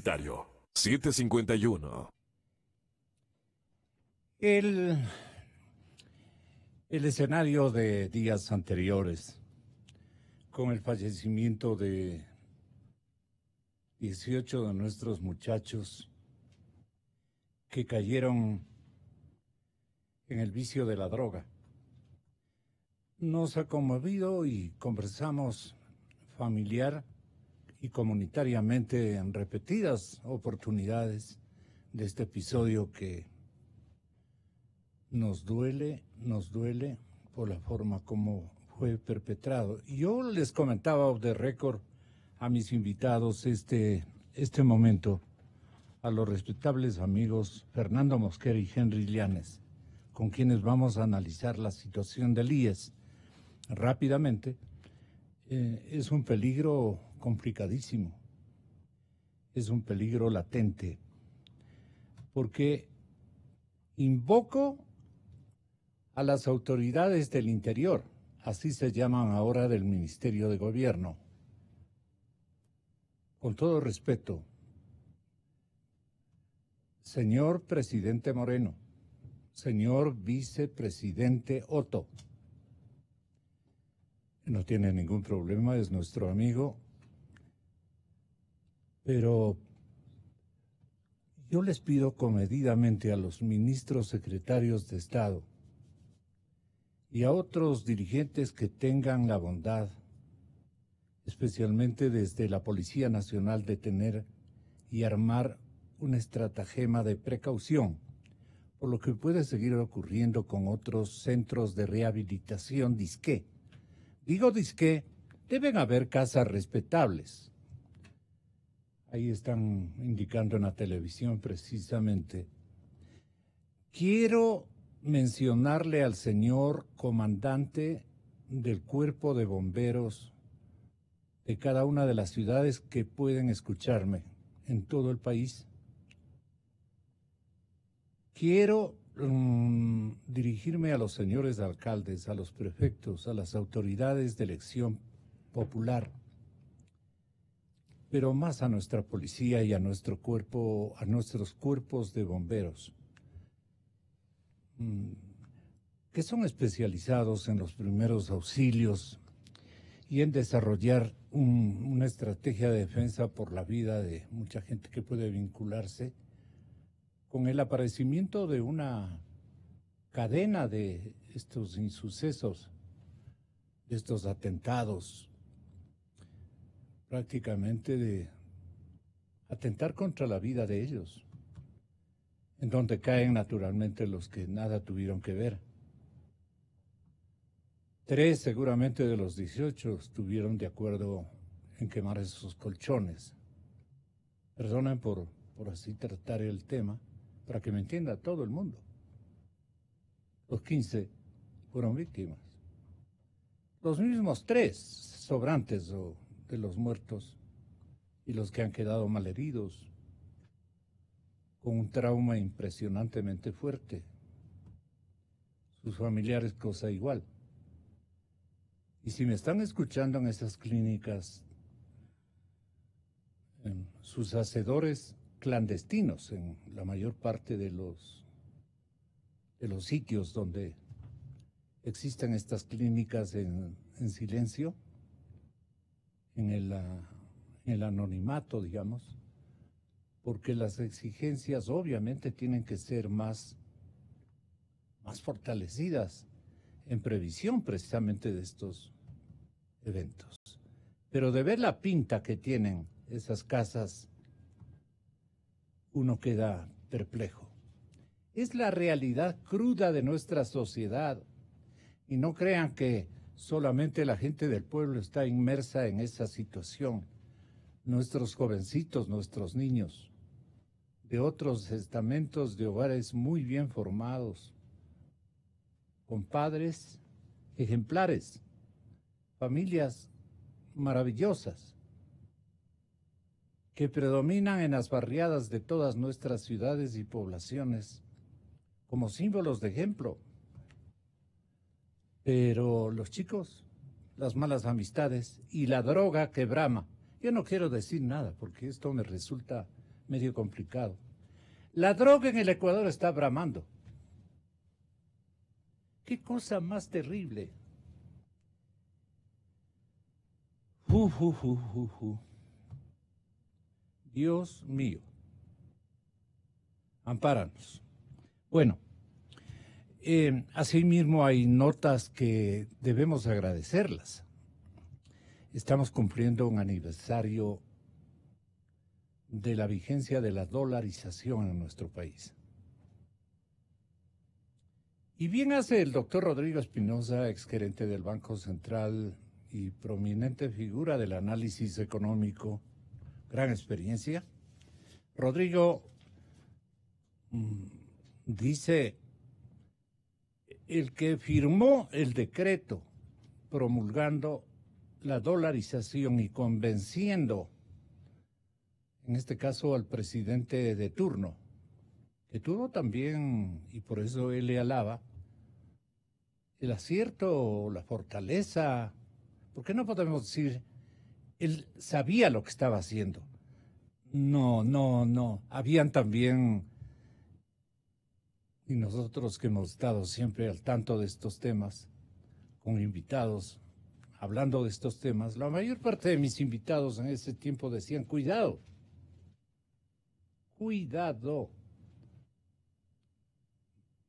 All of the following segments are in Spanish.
Universitario 751. El escenario de días anteriores, con el fallecimiento de 18 de nuestros muchachos que cayeron en el vicio de la droga, nos ha conmovido y conversamos familiar y comunitariamente en repetidas oportunidades de este episodio que nos duele por la forma como fue perpetrado. Y yo les comentaba off the record a mis invitados este momento, a los respetables amigos Fernando Mosquera y Henry Llanes, con quienes vamos a analizar la situación del IES rápidamente. Es un peligro complicadísimo, es un peligro latente, porque invoco a las autoridades del interior, así se llaman ahora del Ministerio de Gobierno. Con todo respeto, señor presidente Moreno, señor vicepresidente Otto, no tiene ningún problema, es nuestro amigo, pero yo les pido comedidamente a los ministros secretarios de Estado y a otros dirigentes que tengan la bondad, especialmente desde la Policía Nacional, de tener y armar una estratagema de precaución por lo que puede seguir ocurriendo con otros centros de rehabilitación disque. Digo disque, deben haber casas respetables. Ahí están indicando en la televisión precisamente. Quiero mencionarle al señor comandante del Cuerpo de Bomberos de cada una de las ciudades que pueden escucharme en todo el país. Quiero dirigirme a los señores alcaldes, a los prefectos, a las autoridades de elección popular, pero más a nuestra policía y a nuestro cuerpo, a nuestros cuerpos de bomberos, que son especializados en los primeros auxilios y en desarrollar una estrategia de defensa por la vida de mucha gente que puede vincularse con el aparecimiento de una cadena de estos insucesos, de estos atentados, prácticamente de atentar contra la vida de ellos, en donde caen naturalmente los que nada tuvieron que ver. 3 seguramente de los 18 estuvieron de acuerdo en quemar esos colchones. Perdonen por así tratar el tema, para que me entienda todo el mundo. Los 15 fueron víctimas. Los mismos 3 sobrantes de los muertos y los que han quedado malheridos, con un trauma impresionantemente fuerte. Sus familiares cosa igual. Y si me están escuchando en esas clínicas, sus hacedores clandestinos en la mayor parte de los sitios donde existen estas clínicas en silencio, en el anonimato, digamos, porque las exigencias obviamente tienen que ser más fortalecidas en previsión precisamente de estos eventos. Pero de ver la pinta que tienen esas casas, uno queda perplejo. Es la realidad cruda de nuestra sociedad. Y no crean que solamente la gente del pueblo está inmersa en esa situación. Nuestros jovencitos, nuestros niños, de otros estamentos de hogares muy bien formados, con padres ejemplares, familias maravillosas, que predominan en las barriadas de todas nuestras ciudades y poblaciones como símbolos de ejemplo. Pero los chicos, las malas amistades y la droga que brama. Yo no quiero decir nada porque esto me resulta medio complicado. La droga en el Ecuador está bramando. Qué cosa más terrible. Dios mío. Ampáranos. Bueno, asimismo hay notas que debemos agradecerlas. Estamos cumpliendo un aniversario de la vigencia de la dolarización en nuestro país. Y bien hace el doctor Rodrigo Espinosa, exgerente del Banco Central y prominente figura del análisis económico, gran experiencia. Rodrigo dice, el que firmó el decreto promulgando la dolarización y convenciendo, en este caso al presidente de turno, que tuvo también, y por eso él le alaba, el acierto, la fortaleza, porque no podemos decir, él sabía lo que estaba haciendo. No, habían también, y nosotros que hemos estado siempre al tanto de estos temas, con invitados, hablando de estos temas, la mayor parte de mis invitados en ese tiempo decían, cuidado,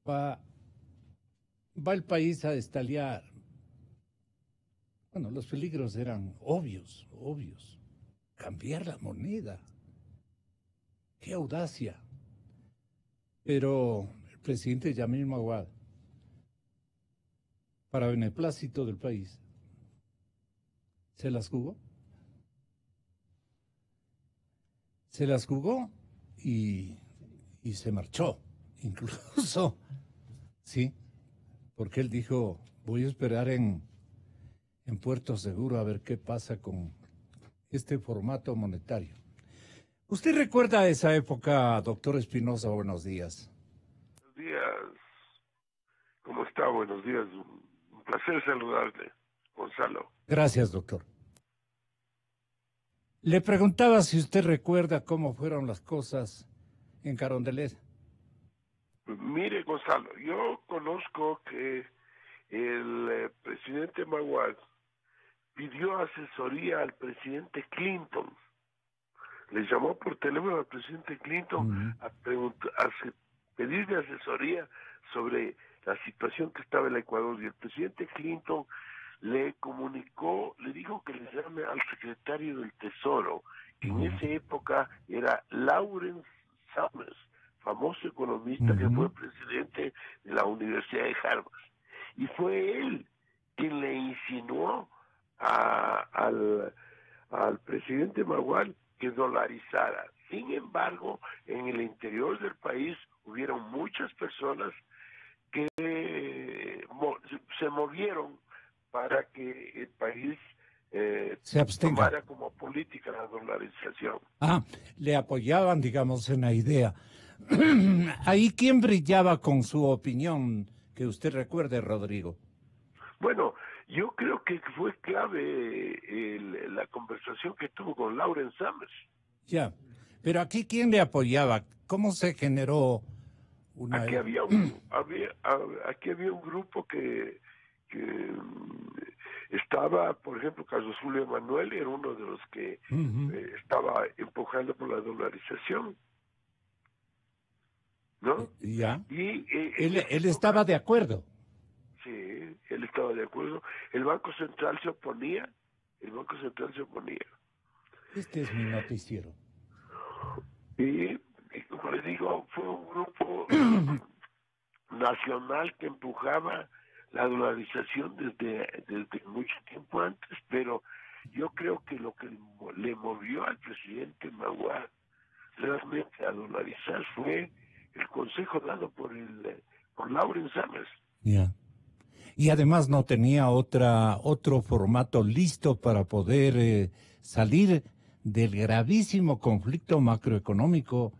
va el país a estaliar. Bueno, los peligros eran obvios. Cambiar la moneda. ¡Qué audacia! Pero el presidente Yamil Maguad, para beneplácito del país, se las jugó. Se las jugó y se marchó, incluso, sí, porque él dijo, voy a esperar en Puerto Seguro a ver qué pasa con este formato monetario. ¿Usted recuerda esa época, doctor Espinosa? Buenos días. Buenos días. ¿Cómo está? Buenos días. Un placer saludarle, Gonzalo. Gracias, doctor. Le preguntaba si usted recuerda cómo fueron las cosas en Carondelet. Mire, Gonzalo, yo conozco que el presidente Maguad pidió asesoría al presidente Clinton. Le llamó por teléfono al presidente Clinton a pedirle asesoría sobre la situación que estaba en el Ecuador. Y el presidente Clinton le comunicó, le dijo que le llame al secretario del Tesoro, que en esa época era Lawrence Summers, famoso economista que fue presidente de la Universidad de Harvard. Y fue él quien le insinuó al presidente Maguad que dolarizara. Sin embargo, en el interior del país hubieron muchas personas que se movieron para que el país se abstenga, tomara como política la dolarización. Le apoyaban, digamos, en la idea. Ahí, ¿quién brillaba con su opinión que usted recuerde, Rodrigo? Bueno, yo creo que fue clave la conversación que tuvo con Lawrence Summers. Ya, pero aquí, ¿quién le apoyaba? ¿Cómo se generó una... Aquí había un grupo que estaba, por ejemplo, Carlos Julio Emanuel era uno de los que estaba empujando por la dolarización, ¿no? Ya. Y él estaba de acuerdo. Sí, él estaba de acuerdo. El Banco Central se oponía. Este es mi noticiero. Y como les digo, fue un grupo nacional que empujaba la dolarización desde mucho tiempo antes, pero yo creo que lo que le movió al presidente Maguad realmente a dolarizar fue el consejo dado por Lawrence Summers. Ya. Y además no tenía otro formato listo para poder salir del gravísimo conflicto macroeconómico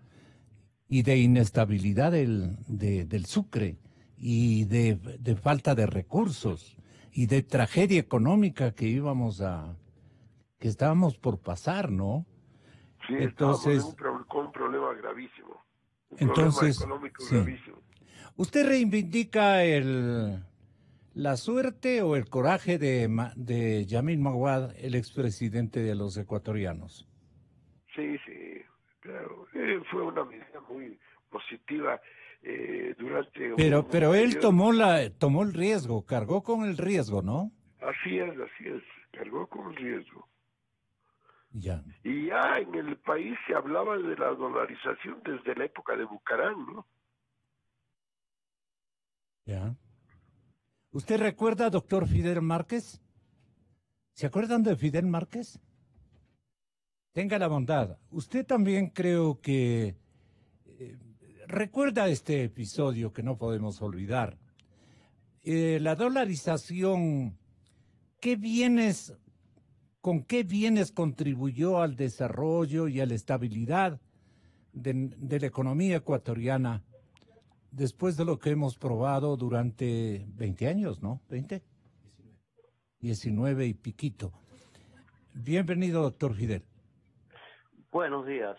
y de inestabilidad del Sucre y de falta de recursos y de tragedia económica que estábamos por pasar, ¿no? Sí, entonces estábamos con un problema gravísimo, un Entonces, problema económico sí. gravísimo. ¿Usted reivindica la suerte o el coraje de Yamin Maguad, el expresidente de los ecuatorianos? Sí, sí, claro. Fue una medida muy positiva durante un Pero él periodo. tomó el riesgo, cargó con el riesgo, ¿no? Así es, cargó con riesgo. Ya, Y ya en el país se hablaba de la dolarización desde la época de Bucarán, ¿no? ya. ¿Usted recuerda, doctor Fidel Márquez? ¿Se acuerdan de Fidel Márquez? Tenga la bondad. Usted también creo que recuerda este episodio que no podemos olvidar. La dolarización, ¿qué bienes, con qué bienes contribuyó al desarrollo y a la estabilidad de la economía ecuatoriana después de lo que hemos probado durante 20 años, ¿no? ¿20? 19 y piquito. Bienvenido, doctor Fidel. Buenos días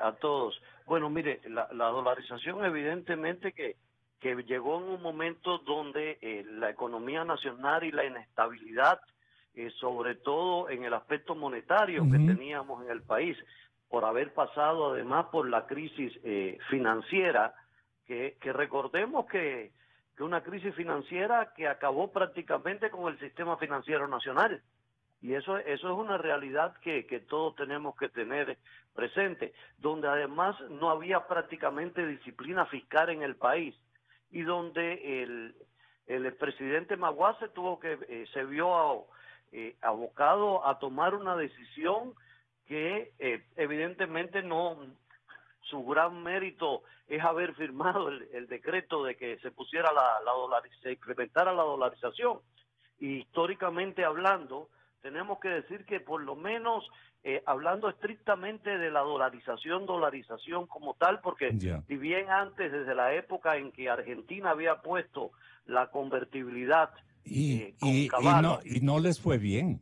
a todos. Bueno, mire, la dolarización evidentemente que llegó en un momento donde la economía nacional y la inestabilidad, sobre todo en el aspecto monetario que teníamos en el país, por haber pasado además por la crisis financiera, que recordemos que una crisis financiera que acabó prácticamente con el sistema financiero nacional. Y eso es una realidad que todos tenemos que tener presente, donde además no había prácticamente disciplina fiscal en el país y donde el presidente Maguad se vio abocado a tomar una decisión que evidentemente no, su gran mérito es haber firmado el decreto de que se pusiera se implementara la dolarización. Y históricamente hablando, tenemos que decir que por lo menos, hablando estrictamente de la dolarización como tal, porque si bien antes, desde la época en que Argentina había puesto la convertibilidad con Cavallo, y no les fue bien.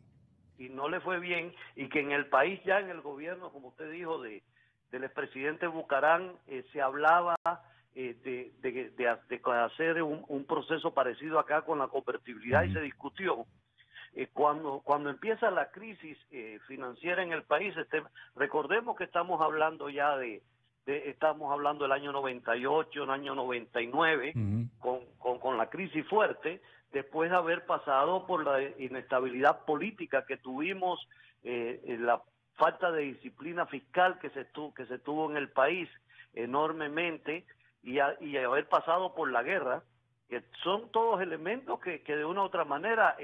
Y no le fue bien, y que en el país ya en el gobierno, como usted dijo, del expresidente Bucarán, se hablaba de hacer un proceso parecido acá con la convertibilidad y se discutió. Cuando empieza la crisis financiera en el país, recordemos que estamos hablando ya estamos hablando del año 98, el año 99, con la crisis fuerte, después de haber pasado por la inestabilidad política que tuvimos, la falta de disciplina fiscal que se tuvo en el país enormemente, y haber pasado por la guerra, que son todos elementos que de una u otra manera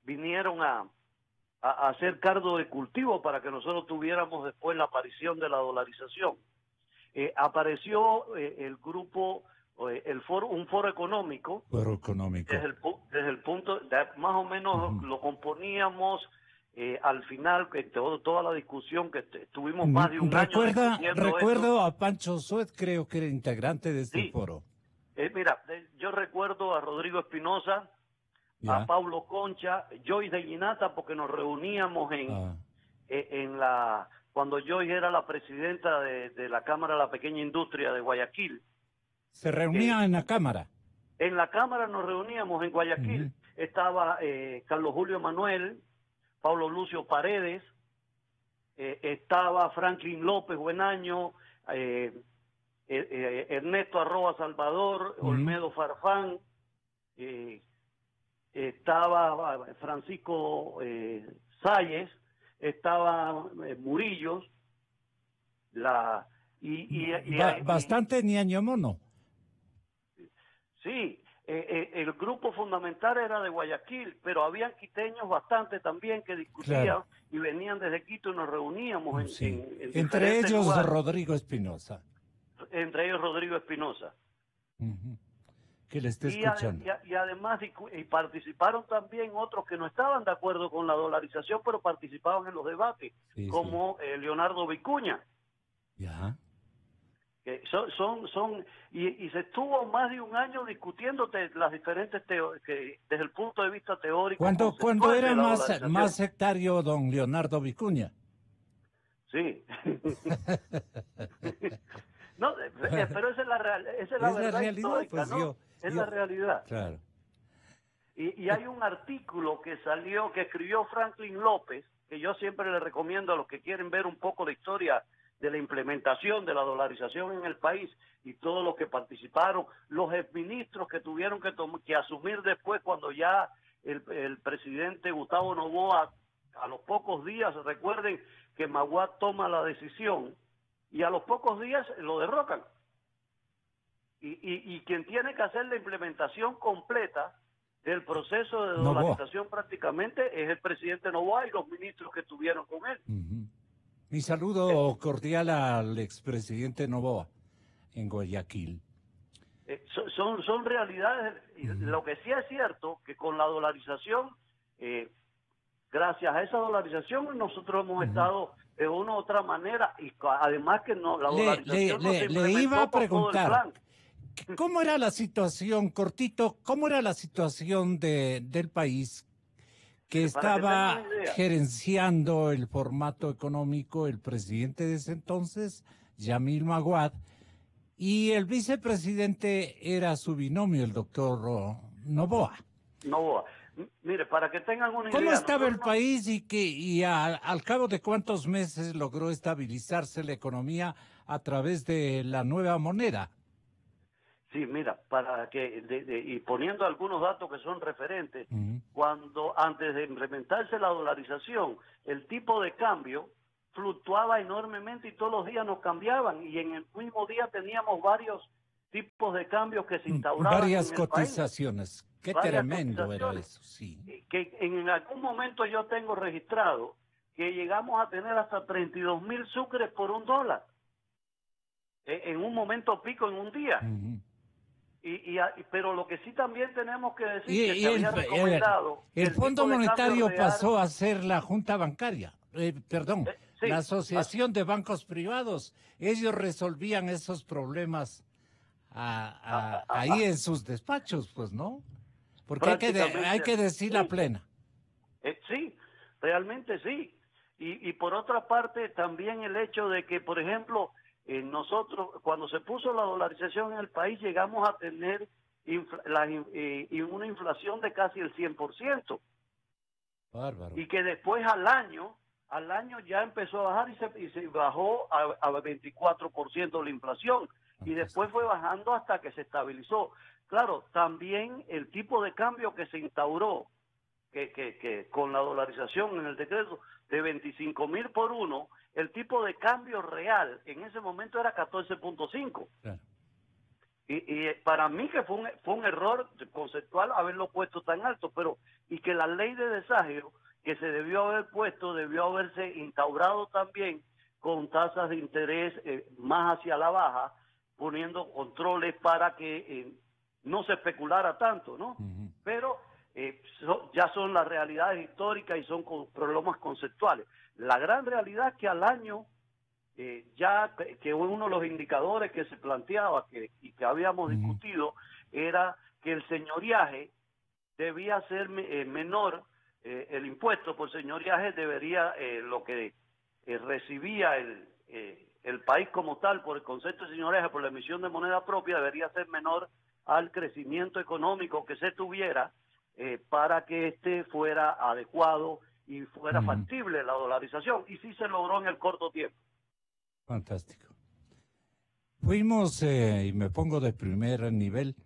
vinieron a hacer caldo de cultivo para que nosotros tuviéramos después la aparición de la dolarización. Apareció el grupo, un foro económico. Foro económico. Desde el punto, más o menos lo componíamos al final, que toda la discusión que tuvimos más de un año discutiendo. Recuerdo a Pancho Suet, creo que era integrante de este foro. Mira, yo recuerdo a Rodrigo Espinosa, a Paulo Concha, Joyce de Ginata, porque nos reuníamos cuando Joyce era la presidenta de la Cámara de la Pequeña Industria de Guayaquil. ¿Se reunían en la Cámara? En la Cámara nos reuníamos en Guayaquil. Estaba Carlos Julio Manuel, Pablo Lucio Paredes, estaba Franklin López Buenaño, Ernesto Arroba Salvador, Olmedo Farfán, estaba Francisco Salles, estaba Murillos, bastante ñaño mono. Sí, el grupo fundamental era de Guayaquil, pero habían quiteños bastante también que discutían y venían desde Quito y nos reuníamos entre ellos lugares. Rodrigo Espinosa. Entre ellos Rodrigo Espinosa. Que le esté escuchando. Y además y participaron también otros que no estaban de acuerdo con la dolarización, pero participaban en los debates, como Leonardo Vicuña. Ya. Que y se estuvo más de un año discutiendo las diferentes desde el punto de vista teórico. ¿Cuándo era más sectario don Leonardo Vicuña? Sí. No, pero esa es la, esa es la verdad realidad, histórica, pues ¿no? Es la realidad. Claro. Y hay un artículo que salió, que escribió Franklin López, que yo siempre le recomiendo a los que quieren ver un poco de historia de la implementación de la dolarización en el país y todos los que participaron, los exministros que tuvieron que asumir después cuando ya el presidente Gustavo Noboa, a los pocos días, recuerden que Magua toma la decisión y a los pocos días lo derrocan. Y quien tiene que hacer la implementación completa del proceso de dolarización prácticamente es el presidente Noboa y los ministros que estuvieron con él. Mi saludo cordial al expresidente Noboa en Guayaquil. Son realidades. Lo que sí es cierto que con la dolarización, gracias a esa dolarización nosotros hemos estado de una u otra manera, y además que no, la dolarización no se le iba a por todo el preguntar, plan. ¿cómo era la situación, cortito, cómo era la situación del país que estaba gerenciando el formato económico el presidente de ese entonces, Yamil Maguad, y el vicepresidente era su binomio, el doctor Noboa? Noboa. Mire, para que tengan una idea... ¿Cómo estaba el país y al cabo de cuántos meses logró estabilizarse la economía a través de la nueva moneda? Sí, mira, para que y poniendo algunos datos que son referentes, cuando antes de implementarse la dolarización, el tipo de cambio fluctuaba enormemente y todos los días nos cambiaban y en el mismo día teníamos varios tipos de cambios que se instauraban varias en el cotizaciones. país. Qué Varias tremendo era eso, sí. Que en algún momento yo tengo registrado que llegamos a tener hasta 32,000 sucres por $1 en un momento pico en un día. Pero lo que sí también tenemos que decir que se había recomendado el Fondo Monetario pasó a ser la Junta Bancaria, sí, la Asociación de Bancos Privados. Ellos resolvían esos problemas ahí en sus despachos, pues, ¿no? Porque hay que decir la plena. Sí, realmente sí. Y por otra parte también el hecho de que, por ejemplo, nosotros, cuando se puso la dolarización en el país, llegamos a tener una inflación de casi el 100%. Bárbaro. Y que después al año ya empezó a bajar y se bajó a 24% la inflación. Y después fue bajando hasta que se estabilizó. Claro, también el tipo de cambio que se instauró, que con la dolarización en el decreto de 25,000 por uno, el tipo de cambio real en ese momento era 14.5. Claro. Y para mí que fue un error conceptual haberlo puesto tan alto, y que la ley de desagio que se debió haber puesto, debió haberse instaurado también con tasas de interés más hacia la baja, poniendo controles para que no se especulara tanto, ¿no? Pero ya son las realidades históricas y son problemas conceptuales. La gran realidad es que al año, ya que uno de los indicadores que se planteaba y que habíamos discutido era que el señoriaje debía ser menor, el impuesto por señoriaje debería, lo que recibía el país como tal por el concepto de señoriaje, por la emisión de moneda propia, debería ser menor al crecimiento económico que se tuviera para que este fuera adecuado y fuera factible la dolarización. Y sí se logró en el corto tiempo. Fantástico. Fuimos, y me pongo de primer nivel,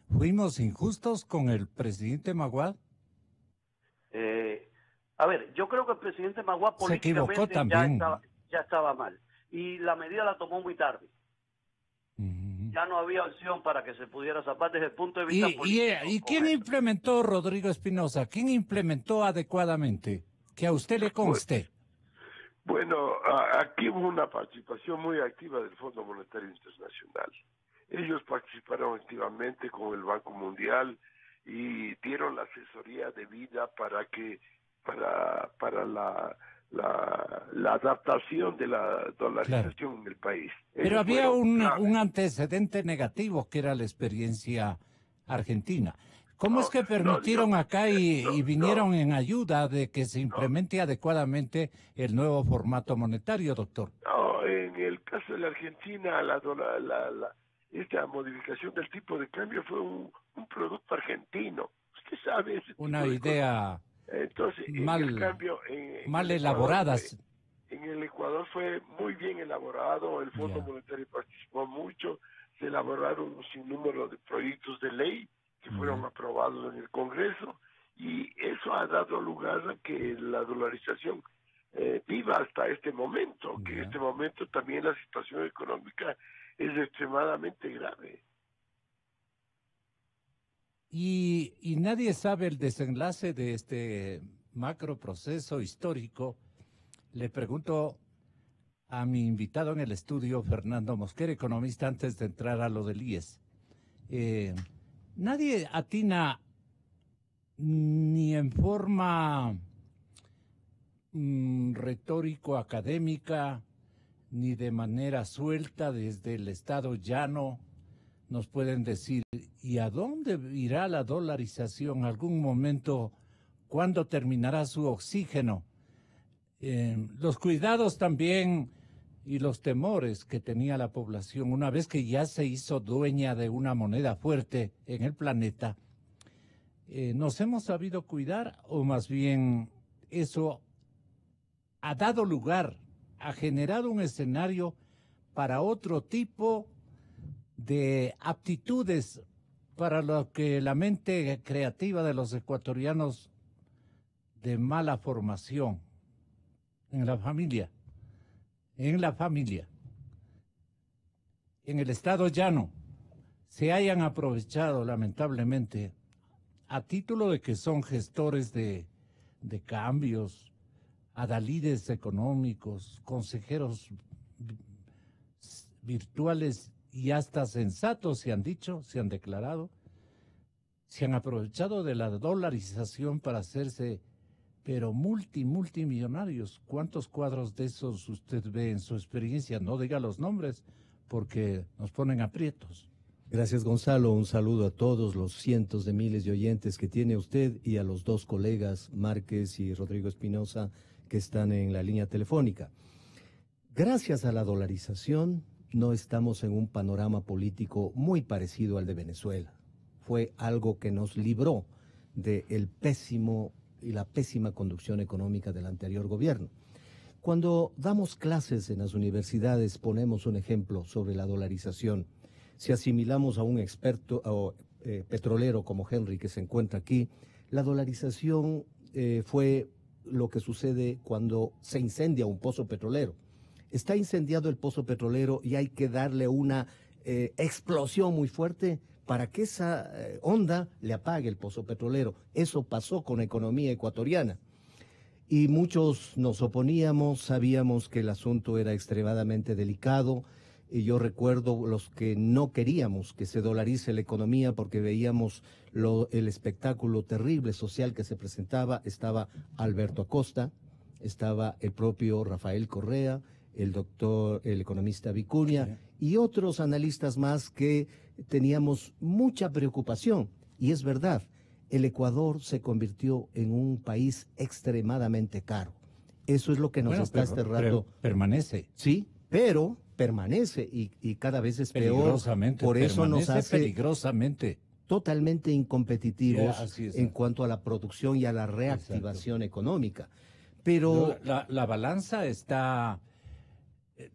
¿fuimos injustos con el presidente Maguad? A ver, yo creo que el presidente Maguad políticamente ya estaba mal. Y la medida la tomó muy tarde. Ya no había opción para que se pudiera zapar desde el punto de vista político. ¿Y quién implementó, Rodrigo Espinosa? ¿Quién implementó adecuadamente? Que a usted le conste. Bueno, aquí hubo una participación muy activa del Fondo Monetario Internacional. Ellos participaron activamente con el Banco Mundial y dieron la asesoría debida para la adaptación de la dolarización en el país. Pero había un antecedente negativo que era la experiencia argentina. ¿Cómo No, es que no, permitieron acá y vinieron no. en ayuda de que se implemente adecuadamente el nuevo formato monetario, doctor? No, en el caso de la Argentina, esta modificación del tipo de cambio fue un producto argentino. Usted sabe ese tipo Una de cosas. idea Entonces, en el mal, cambio, en mal el Ecuador elaborada. en el Ecuador fue muy bien elaborado, el Fondo Ya, Monetario participó mucho, se elaboraron un sinnúmero de proyectos de ley que fueron ya, aprobados en el Congreso y eso ha dado lugar a que la dolarización viva hasta este momento, que en ya. este momento también la situación económica es extremadamente grave. Y nadie sabe el desenlace de este macro proceso histórico. Le pregunto a mi invitado en el estudio, Fernando Mosquera, economista, antes de entrar a lo del IES. Eh, Nadie atina ni en forma retórico-académica, ni de manera suelta desde el Estado llano, nos pueden decir, ¿y a dónde irá la dolarización? ¿Algún momento? ¿Cuándo terminará su oxígeno? Los cuidados también y los temores que tenía la población una vez que ya se hizo dueña de una moneda fuerte en el planeta, ¿nos hemos sabido cuidar o más bien eso ha dado lugar, ha generado un escenario para otro tipo de aptitudes para lo que la mente creativa de los ecuatorianos de mala formación en la familia, en el estado llano, se hayan aprovechado lamentablemente a título de que son gestores de cambios, adalides económicos, consejeros virtuales y hasta sensatos se han dicho, se han declarado, se han aprovechado de la dolarización para hacerse, pero multimillonarios. ¿Cuántos cuadros de esos usted ve en su experiencia? No diga los nombres, porque nos ponen aprietos. Gracias, Gonzalo. Un saludo a todos los cientos de miles de oyentes que tiene usted y a los dos colegas, Márquez y Rodrigo Espinosa, que están en la línea telefónica. Gracias a la dolarización, no estamos en un panorama político muy parecido al de Venezuela. Fue algo que nos libró del pésimo y la pésima conducción económica del anterior gobierno. Cuando damos clases en las universidades, ponemos un ejemplo sobre la dolarización. Si asimilamos a un experto petrolero como Henry, que se encuentra aquí, la dolarización fue lo que sucede cuando se incendia un pozo petrolero. Está incendiado el pozo petrolero y hay que darle una explosión muy fuerte para que esa onda le apague el pozo petrolero. Eso pasó con la economía ecuatoriana. Y muchos nos oponíamos, sabíamos que el asunto era extremadamente delicado. Y yo recuerdo los que no queríamos que se dolarice la economía porque veíamos el espectáculo terrible social que se presentaba. Estaba Alberto Acosta, estaba el propio Rafael Correa, el economista Vicuña y otros analistas más que teníamos mucha preocupación. Y es verdad, el Ecuador se convirtió en un país extremadamente caro. Eso es lo que nos está cerrando. Permanece. Sí, pero permanece y cada vez es peor. Peligrosamente. Por eso nos hace peligrosamente totalmente incompetitivos en es. cuanto a la producción y a la reactivación económica. Pero la balanza está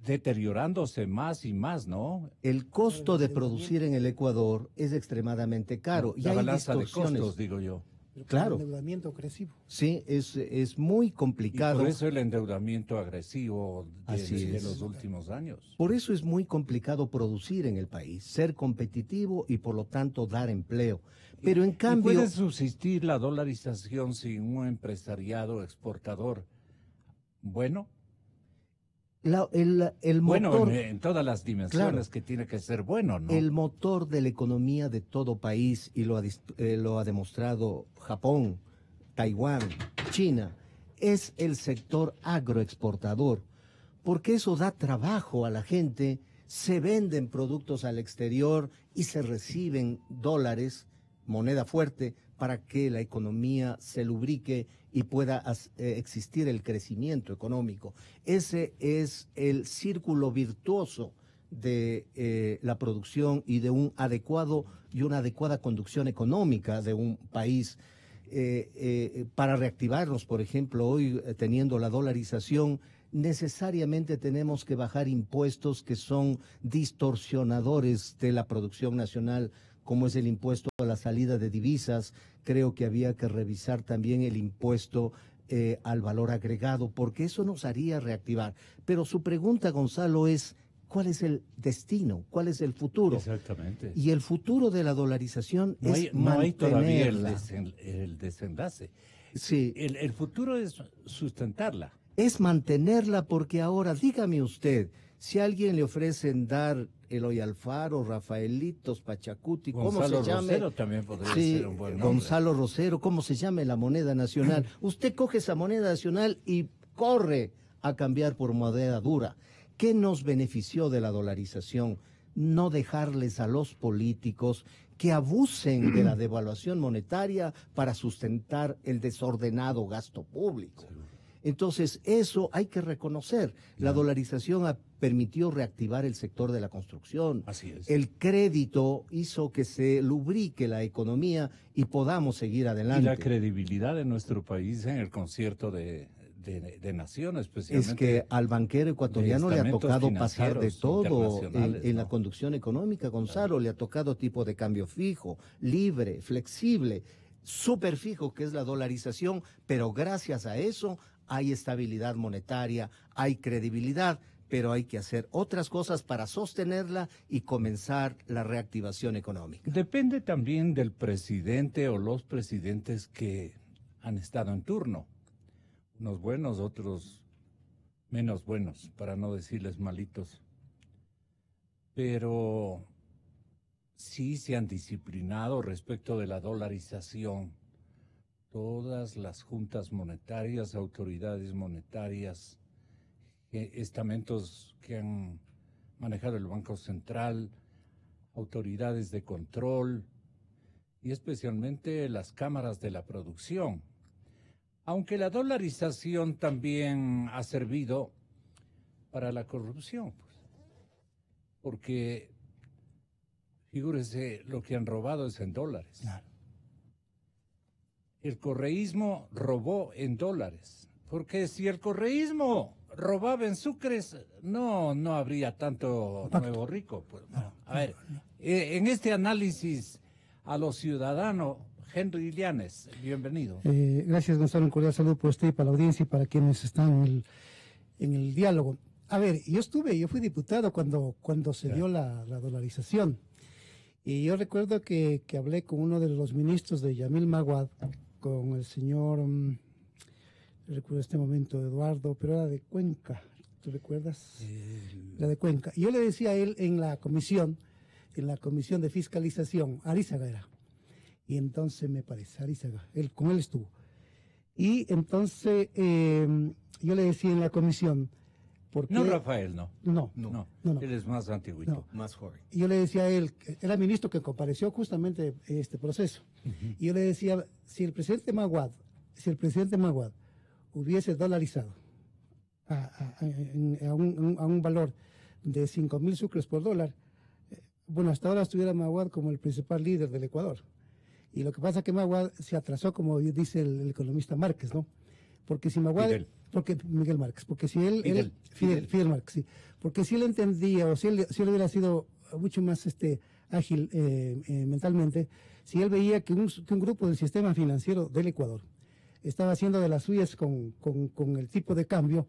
deteriorándose más y más, ¿no? El costo de producir en el Ecuador es extremadamente caro. La y hay balanza distorsiones. de costos, digo yo. Claro. El endeudamiento agresivo. Sí, es muy complicado. Y por eso el endeudamiento agresivo de es. los últimos años. Por eso es muy complicado producir en el país, ser competitivo y por lo tanto dar empleo. Pero en cambio... ¿Y puede subsistir la dolarización sin un empresariado exportador bueno? El bueno, motor, en todas las dimensiones, claro, que tiene que ser bueno, ¿no? el motor de la economía de todo país, y lo ha demostrado Japón, Taiwán, China, es el sector agroexportador, porque eso da trabajo a la gente, se venden productos al exterior y se reciben dólares moneda fuerte para que la economía se lubrique y pueda existir el crecimiento económico. Ese es el círculo virtuoso de la producción y de un adecuado y una adecuada conducción económica de un país. Para reactivarnos, por ejemplo, hoy teniendo la dolarización, necesariamente tenemos que bajar impuestos que son distorsionadores de la producción nacional, como es el impuesto a la salida de divisas. Creo que había que revisar también el impuesto al valor agregado, porque eso nos haría reactivar. Pero su pregunta, Gonzalo, es ¿cuál es el destino? ¿Cuál es el futuro? Exactamente. Y el futuro de la dolarización No es no hay todavía mantenerla. el desenlace. Sí. El futuro es sustentarla. Es mantenerla, porque ahora, dígame usted, si a alguien le ofrecen dar Eloy Alfaro, Rafaelitos, Pachacuti, ¿cómo Gonzalo se llame? Rosero también podría Sí, ser un buen nombre. Gonzalo Rosero, ¿cómo se llame la moneda nacional? Usted coge esa moneda nacional y corre a cambiar por moneda dura. ¿Qué nos benefició de la dolarización? No dejarles a los políticos que abusen de la devaluación monetaria para sustentar el desordenado gasto público. Entonces, eso hay que reconocer. La dolarización permitió reactivar el sector de la construcción. Así es. El crédito hizo que se lubrique la economía y podamos seguir adelante. Y la credibilidad de nuestro país en el concierto de naciones, especialmente. Es que al banquero ecuatoriano le ha tocado pasar de todo en la ¿no? conducción económica, Gonzalo. Le ha tocado tipo de cambio fijo, libre, flexible, súper fijo, que es la dolarización, pero gracias a eso hay estabilidad monetaria, hay credibilidad, pero hay que hacer otras cosas para sostenerla y comenzar la reactivación económica. Depende también del presidente o los presidentes que han estado en turno. Unos buenos, otros menos buenos, para no decirles malitos. Pero sí se han disciplinado respecto de la dolarización. Todas las juntas monetarias, autoridades monetarias, estamentos que han manejado el Banco Central, autoridades de control y especialmente las cámaras de la producción. Aunque la dolarización también ha servido para la corrupción, pues, porque figúrese lo que han robado es en dólares. Claro. El correísmo robó en dólares, porque si el correísmo robaba en sucres, no habría tanto nuevo rico. Pues, no. A ver, en este análisis a los ciudadanos, Henry Llanes, bienvenido. Gracias, Gonzalo. Un cordial saludo por usted y para la audiencia y para quienes están en el diálogo. A ver, yo fui diputado cuando se dio la dolarización. Y yo recuerdo que hablé con uno de los ministros de Yamil Maguad, con el señor, recuerdo este momento, Eduardo, pero era de Cuenca, ¿tú recuerdas? La de Cuenca. Y yo le decía a él en la comisión de fiscalización, Arizaga era, y entonces me parece, Arizaga, con él estuvo. Y entonces yo le decía en la comisión, porque No, Rafael, no. No. Él es más antiguito. No. Más joven. Y yo le decía a él, era ministro que compareció justamente este proceso, y yo le decía, si el presidente Maguad hubiese dolarizado a un valor de 5.000 sucres por dólar, bueno, hasta ahora estuviera Maguad como el principal líder del Ecuador. Y lo que pasa es que Maguad se atrasó, como dice el economista Márquez, ¿no? Porque si Maguad... Miguel Márquez, porque si Fidel Márquez, sí. Porque si él entendía, o si él hubiera sido mucho más ágil mentalmente, si él veía que un grupo del sistema financiero del Ecuador estaba haciendo de las suyas con el tipo de cambio,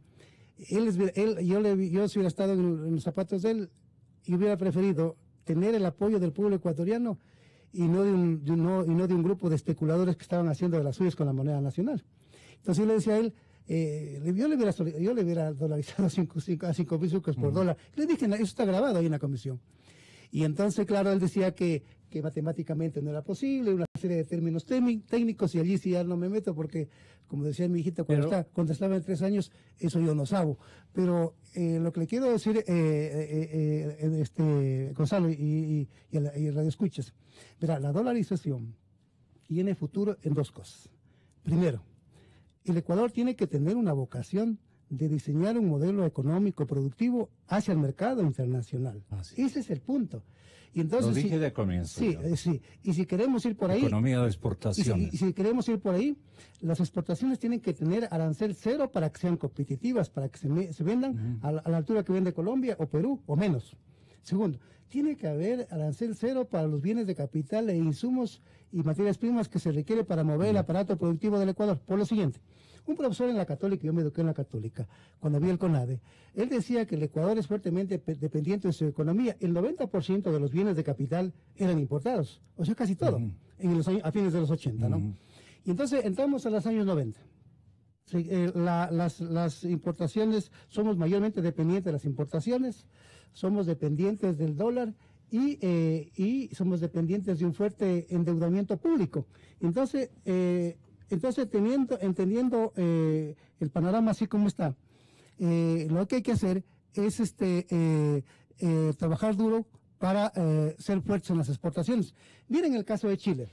yo si hubiera estado en los zapatos de él y hubiera preferido tener el apoyo del pueblo ecuatoriano y no de un grupo de especuladores que estaban haciendo de las suyas con la moneda nacional. Entonces yo le decía a él, yo le hubiera dolarizado a 5.000 sucres por dólar. Le dije, eso está grabado ahí en la comisión. Y entonces, claro, él decía que matemáticamente no era posible, una serie de términos técnicos, y allí sí ya no me meto porque, como decía mi hijita cuando estaba en 3 años, eso yo no sabo. Pero lo que le quiero decir, Gonzalo y Radio Escuchas, verá, la dolarización tiene futuro en dos cosas. Primero, el Ecuador tiene que tener una vocación de diseñar un modelo económico productivo hacia el mercado internacional. Ese es el punto. Y entonces, lo dije de comienzo. Sí, sí. Y si queremos ir por ahí... Economía de exportaciones. Y si queremos ir por ahí, las exportaciones tienen que tener arancel cero para que sean competitivas, para que se vendan a la altura que vende Colombia o Perú o menos. Segundo, tiene que haber arancel cero para los bienes de capital e insumos y materias primas que se requiere para mover el aparato productivo del Ecuador. Por lo siguiente, un profesor en la Católica, yo me eduqué en la Católica, cuando vi el CONADE, él decía que el Ecuador es fuertemente dependiente de su economía. El 90% de los bienes de capital eran importados, o sea, casi todo, a fines de los 80, ¿no? Y entonces entramos a los años 90. Sí, las importaciones, somos mayormente dependientes de las importaciones, somos dependientes del dólar y somos dependientes de un fuerte endeudamiento público. Entonces entendiendo el panorama así como está, lo que hay que hacer es trabajar duro para ser fuertes en las exportaciones. Miren el caso de Chile.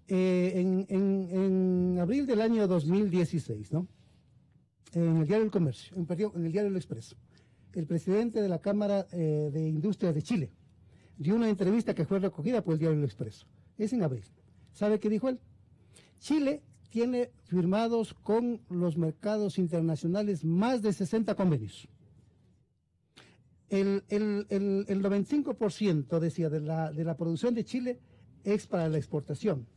En abril del año 2016, ¿no? En el Diario del Comercio, en el Diario del Expreso, el presidente de la Cámara de Industria de Chile dio una entrevista que fue recogida por el Diario del Expreso. Es en abril. ¿Sabe qué dijo él? Chile tiene firmados con los mercados internacionales más de 60 convenios. El 95%, decía, de la producción de Chile es para la exportación.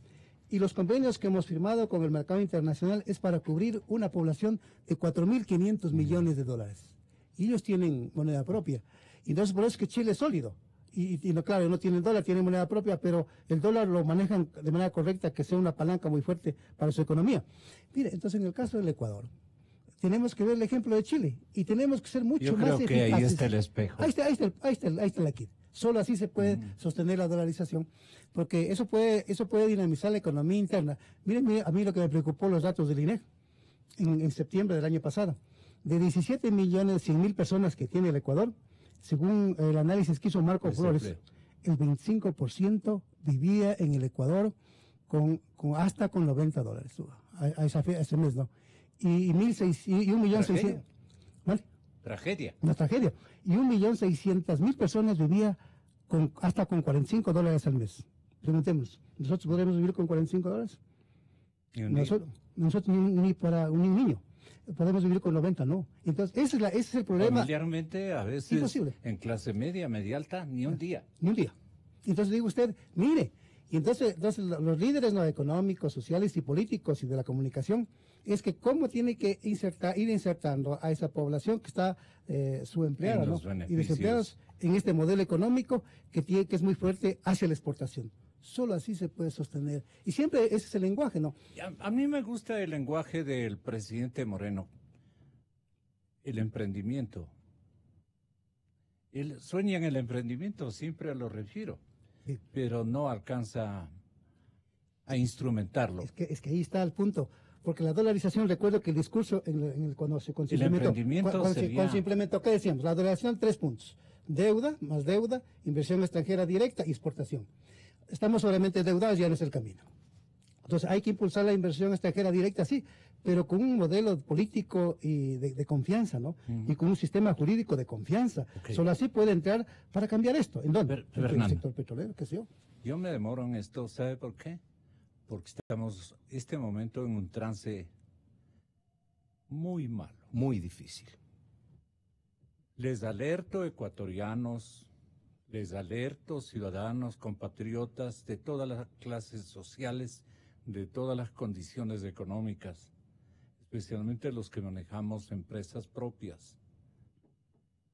Y los convenios que hemos firmado con el mercado internacional es para cubrir una población de 4.500 millones de dólares. Y ellos tienen moneda propia. Y entonces por eso es que Chile es sólido. Y no, claro, no tienen dólar, tienen moneda propia, pero el dólar lo manejan de manera correcta, que sea una palanca muy fuerte para su economía. Mire, entonces en el caso del Ecuador, tenemos que ver el ejemplo de Chile y tenemos que ser mucho más eficaces. Yo creo que ahí está el espejo. Ahí está la kit. Solo así se puede sostener la dolarización, porque eso puede dinamizar la economía interna. Miren, a mí lo que me preocupó los datos del INEC en septiembre del año pasado. De 17.100.000 personas que tiene el Ecuador, según el análisis que hizo Marco Flores, el 25% vivía en el Ecuador hasta con $90 a ese mes, ¿no? Y 1.600.000... ¿Vale? Tragedia. Una tragedia. Y 1.600.000 personas vivía hasta con $45 al mes. Preguntemos, ¿nosotros podremos vivir con $45? Nosotros ni para un niño. Podemos vivir con 90, ¿no? Entonces, ese es el problema. Familiarmente, a veces, imposible. En clase media, media alta, ni un día. Ni un día. Entonces, digo usted, mire, y entonces los líderes no económicos, sociales y políticos y de la comunicación, es que cómo tiene que ir insertando a esa población que está subempleada, ¿no? Y desempleados en este modelo económico que es muy fuerte hacia la exportación. Solo así se puede sostener. Y siempre ese es el lenguaje, ¿no? A mí me gusta el lenguaje del presidente Moreno. El emprendimiento. Él sueña en el emprendimiento, siempre lo refiero. Sí. Pero no alcanza a instrumentarlo. Es que ahí está el punto. Porque la dolarización, recuerdo que el discurso, cuando se implementó, cuando se implementó, ¿qué decíamos? La dolarización, 3 puntos. Deuda, más deuda, inversión extranjera directa y exportación. Estamos solamente endeudados, ya no es el camino. Entonces hay que impulsar la inversión extranjera directa, sí, pero con un modelo político y de confianza, ¿no? Y con un sistema jurídico de confianza. Solo así puede entrar para cambiar esto. ¿En dónde? En el sector petrolero, qué sé yo. Yo me demoro en esto, ¿sabe por qué? Porque estamos este momento en un trance muy malo. Muy difícil. Les alerto, ecuatorianos, les alerto, ciudadanos, compatriotas de todas las clases sociales, de todas las condiciones económicas, especialmente los que manejamos empresas propias.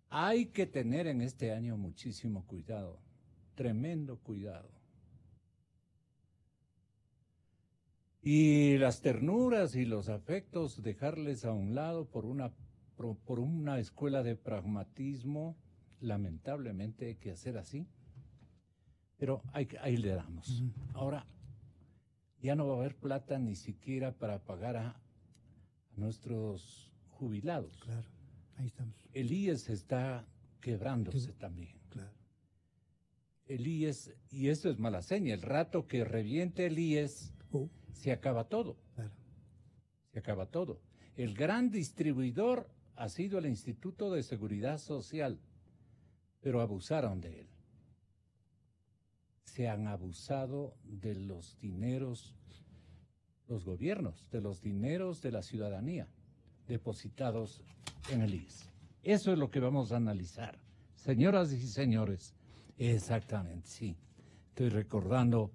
Hay que tener en este año muchísimo cuidado, tremendo cuidado. Y las ternuras y los afectos, dejarles a un lado por una escuela de pragmatismo. Lamentablemente hay que hacer así, pero ahí le damos. Ahora, ya no va a haber plata ni siquiera para pagar a nuestros jubilados. Claro, ahí estamos. El IES está quebrándose también. Claro. El IES, y esto es mala seña, el rato que reviente el IES, se acaba todo. Claro. Se acaba todo. El gran distribuidor ha sido el Instituto de Seguridad Social, pero abusaron de él. Se han abusado de los dineros, los gobiernos, de los dineros de la ciudadanía depositados en el IES. Eso es lo que vamos a analizar. Señoras y señores, exactamente, sí. Estoy recordando,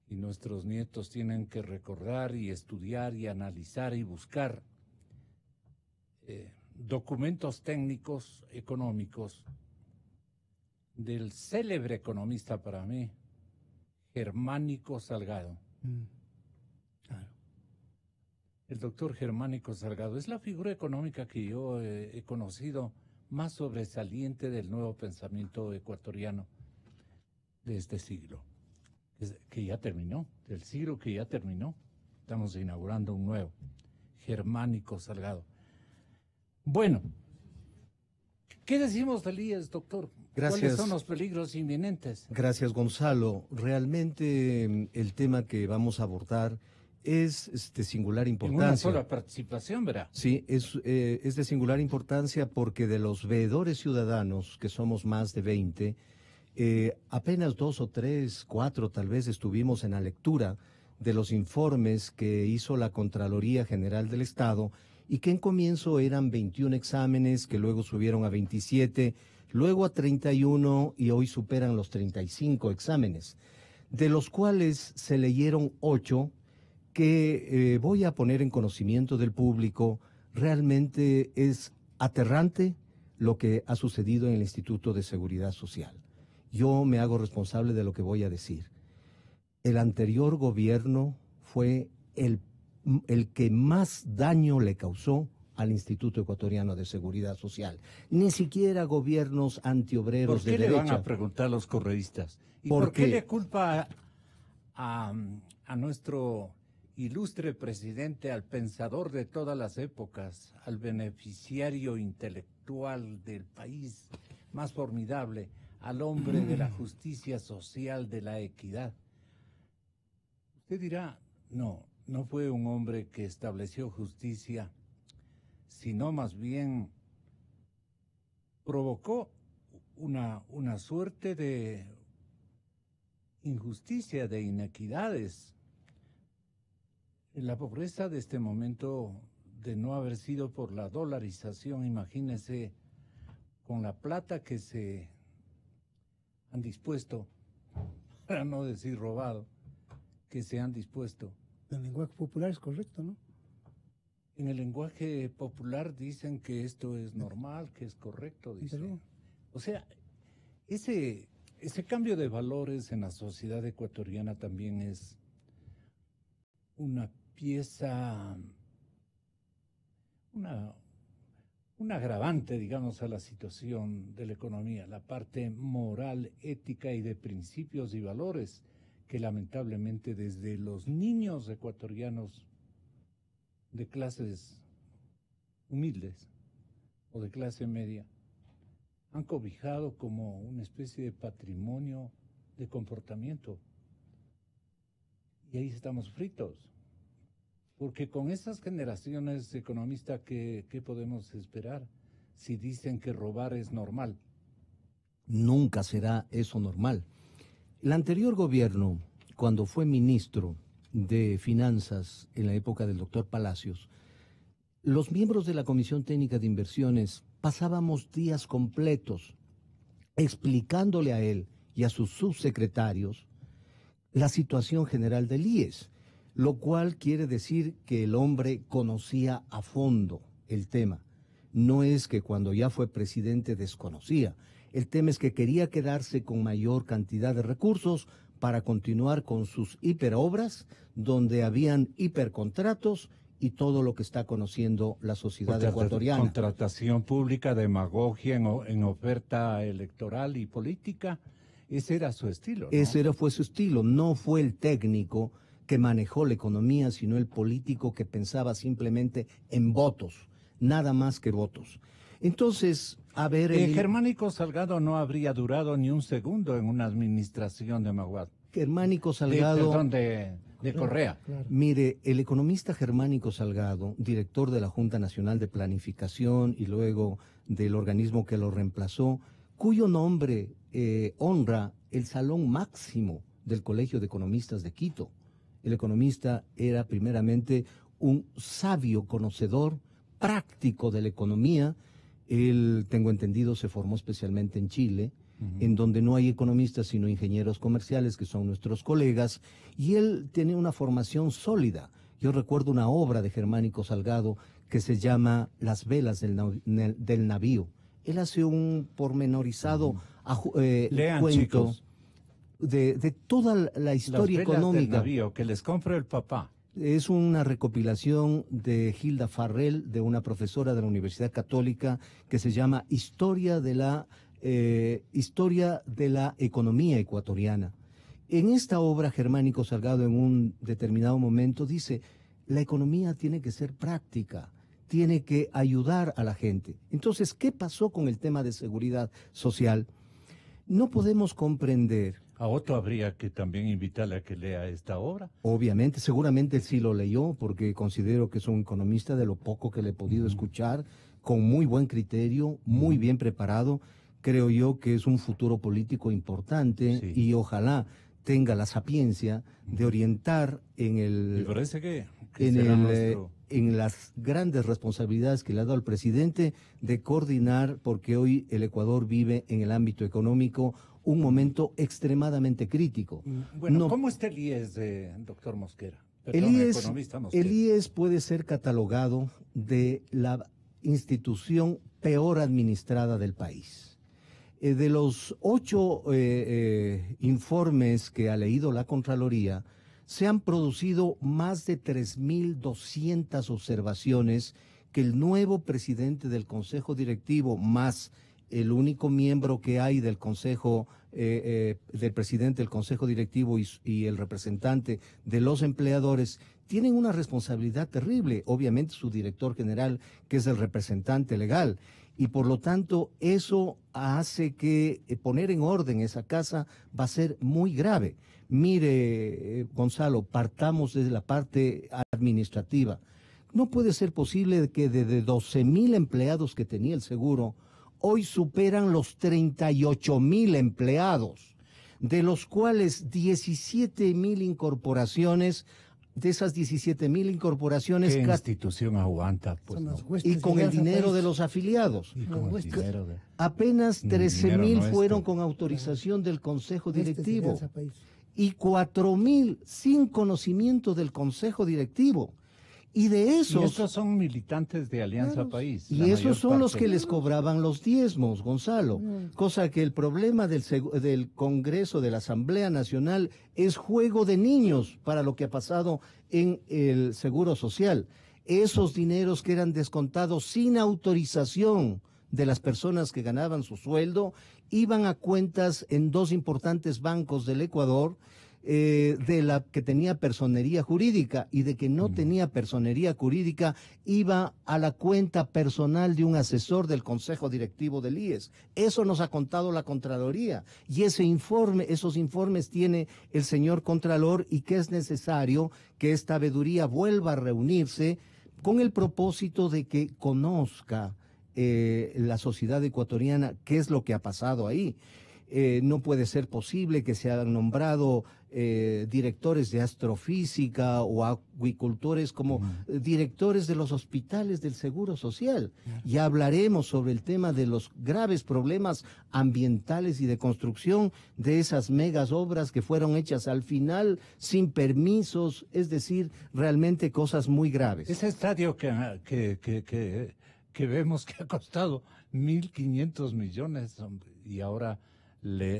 y nuestros nietos tienen que recordar y estudiar y analizar y buscar documentos técnicos económicos del célebre economista para mí, Germánico Salgado. Claro. El doctor Germánico Salgado es la figura económica que yo he conocido más sobresaliente del nuevo pensamiento ecuatoriano de este siglo, que ya terminó, del siglo que ya terminó. Estamos inaugurando un nuevo, Germánico Salgado. Bueno, ¿qué decimos del IES, doctor? Gracias. ¿Cuáles son los peligros inminentes? Gracias, Gonzalo. Realmente el tema que vamos a abordar es de singular importancia. En una sola participación, ¿verdad? Sí, es de singular importancia porque de los veedores ciudadanos, que somos más de 20, apenas 2 o 3, 4 tal vez estuvimos en la lectura de los informes que hizo la Contraloría General del Estado y que en comienzo eran 21 exámenes, que luego subieron a 27, luego a 31 y hoy superan los 35 exámenes, de los cuales se leyeron 8 que voy a poner en conocimiento del público. Realmente es aterrante lo que ha sucedido en el Instituto de Seguridad Social. Yo me hago responsable de lo que voy a decir. El anterior gobierno fue el que más daño le causó al Instituto Ecuatoriano de Seguridad Social. Ni siquiera gobiernos antiobreros de derecha. ¿Por qué le van a preguntar a los correístas? ¿Y por qué le culpa a nuestro ilustre presidente, al pensador de todas las épocas, al beneficiario intelectual del país más formidable, al hombre de la justicia social, de la equidad? Usted dirá, no fue un hombre que estableció justicia, sino más bien provocó una suerte de injusticia, de inequidades. La pobreza de este momento, de no haber sido por la dolarización, imagínese, con la plata que se han dispuesto, para no decir robado, que se han dispuesto. El lenguaje popular es correcto, ¿no? En el lenguaje popular dicen que esto es normal, que es correcto, dicen. O sea, ese cambio de valores en la sociedad ecuatoriana también es una pieza, un agravante, digamos, a la situación de la economía, la parte moral, ética y de principios y valores que lamentablemente desde los niños ecuatorianos de clases humildes o de clase media han cobijado como una especie de patrimonio de comportamiento. Y ahí estamos fritos. Porque con esas generaciones economistas, ¿qué podemos esperar si dicen que robar es normal? Nunca será eso normal. El anterior gobierno, cuando fue ministro de Finanzas en la época del doctor Palacios, los miembros de la Comisión Técnica de Inversiones pasábamos días completos explicándole a él y a sus subsecretarios la situación general del IES, lo cual quiere decir que el hombre conocía a fondo el tema. No es que cuando ya fue presidente desconocía. El tema es que quería quedarse con mayor cantidad de recursos para continuar con sus hiperobras, donde habían hipercontratos y todo lo que está conociendo la sociedad ecuatoriana. Contratación pública, demagogia en oferta electoral y política. Ese era su estilo, ¿no? Ese fue su estilo. No fue el técnico que manejó la economía, sino el político que pensaba simplemente en votos, nada más que votos. Entonces, a ver... Germánico Salgado no habría durado ni un segundo en una administración de Maguad. Germánico Salgado... de Correa. Claro. Mire, el economista Germánico Salgado, director de la Junta Nacional de Planificación y luego del organismo que lo reemplazó, cuyo nombre honra el salón máximo del Colegio de Economistas de Quito. El economista era primeramente un sabio conocedor, práctico de la economía. Él, tengo entendido, se formó especialmente en Chile, en donde no hay economistas sino ingenieros comerciales, que son nuestros colegas, y él tiene una formación sólida. Yo recuerdo una obra de Germánico Salgado que se llama Las velas del navío. Él hace un pormenorizado Lean, cuento chicos. de toda la historia Las velas del económica. navío que les compra el papá. Es una recopilación de Hilda Farrell, de una profesora de la Universidad Católica, que se llama Historia de la Economía Ecuatoriana. En esta obra, Germánico Salgado, en un determinado momento, dice, la economía tiene que ser práctica, tiene que ayudar a la gente. Entonces, ¿qué pasó con el tema de seguridad social? No podemos comprender. A Otto habría que también invitarle a que lea esta obra. Obviamente, seguramente él sí lo leyó, porque considero que es un economista de lo poco que le he podido escuchar, con muy buen criterio, muy bien preparado. Creo yo que es un futuro político importante Sí. y ojalá tenga la sapiencia de orientar en Me el parece que será nuestro... en las grandes responsabilidades que le ha dado el presidente de coordinar, porque hoy el Ecuador vive en el ámbito económico un momento extremadamente crítico. Bueno, No- ¿cómo está el IES, doctor Mosquera? El Perdón, IES, economista Mosquera. el IES puede ser catalogado de la institución peor administrada del país. De los 8 informes que ha leído la Contraloría, se han producido más de 3.200 observaciones que el nuevo presidente del Consejo Directivo, más el único miembro que hay del Consejo, del presidente del Consejo Directivo y el representante de los empleadores, tienen una responsabilidad terrible. Obviamente su director general, que es el representante legal. Y por lo tanto, eso hace que poner en orden esa casa va a ser muy grave. Mire, Gonzalo, partamos desde la parte administrativa. No puede ser posible que de 12.000 empleados que tenía el seguro, hoy superan los 38.000 empleados, de los cuales 17.000 incorporaciones. De esas 17.000 incorporaciones, ¿Qué institución aguanta? Pues Son no. las huestes y con de el Alianza dinero País. de los afiliados. Y con el Huestes. dinero de... Apenas Dinero 13.000 nuestro. fueron con autorización del Consejo Huestes de Directivo Alianza País. y 4.000 sin conocimiento del Consejo Directivo. Y de Y esos, estos son militantes de Alianza Claro. País. y la esos mayor son los parte. que les cobraban los diezmos, Gonzalo. Cosa que el problema del Congreso, de la Asamblea Nacional, es juego de niños para lo que ha pasado en el Seguro Social. Esos dineros que eran descontados sin autorización de las personas que ganaban su sueldo, iban a cuentas en 2 importantes bancos del Ecuador, de la que tenía personería jurídica, y de que no tenía personería jurídica iba a la cuenta personal de un asesor del Consejo Directivo del IES. Eso nos ha contado la Contraloría, y esos informes tiene el señor Contralor, y que es necesario que esta veeduría vuelva a reunirse con el propósito de que conozca la sociedad ecuatoriana qué es lo que ha pasado ahí. No puede ser posible que se hayan nombrado directores de astrofísica o acuicultores como directores de los hospitales del Seguro Social. Ya hablaremos sobre el tema de los graves problemas ambientales y de construcción de esas megas obras que fueron hechas al final sin permisos, es decir, realmente cosas muy graves. Ese estadio que vemos que ha costado 1.500 millones, hombre, y ahora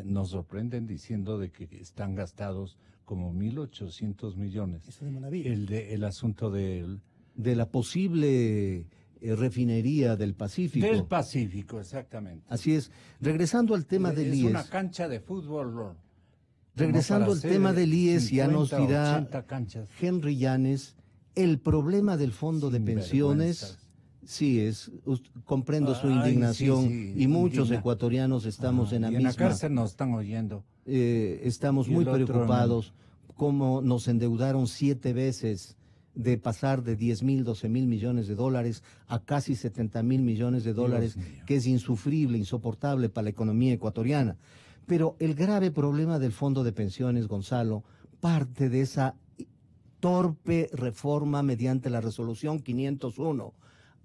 nos sorprenden diciendo de que están gastados como 1.800 millones. Eso de Manaví. El asunto De la posible refinería del Pacífico. del Pacífico, exactamente. Así es. Regresando al tema del Es IES. una cancha de fútbol. Regresando al tema del IES, ya nos 50, dirá 80 canchas. Henry Llanes, el problema del fondo de pensiones. Sinvergüenzas. Sí, comprendo su Ay, indignación, sí, y muchos indigna. ecuatorianos estamos en la Y misma. en la cárcel nos están oyendo. Estamos Y muy el otro, preocupados cómo nos endeudaron 7 veces, de pasar de 10.000, 12.000 millones de dólares a casi 70.000 millones de dólares, que es insufrible, insoportable para la economía ecuatoriana. Pero el grave problema del fondo de pensiones, Gonzalo, parte de esa torpe reforma mediante la resolución 501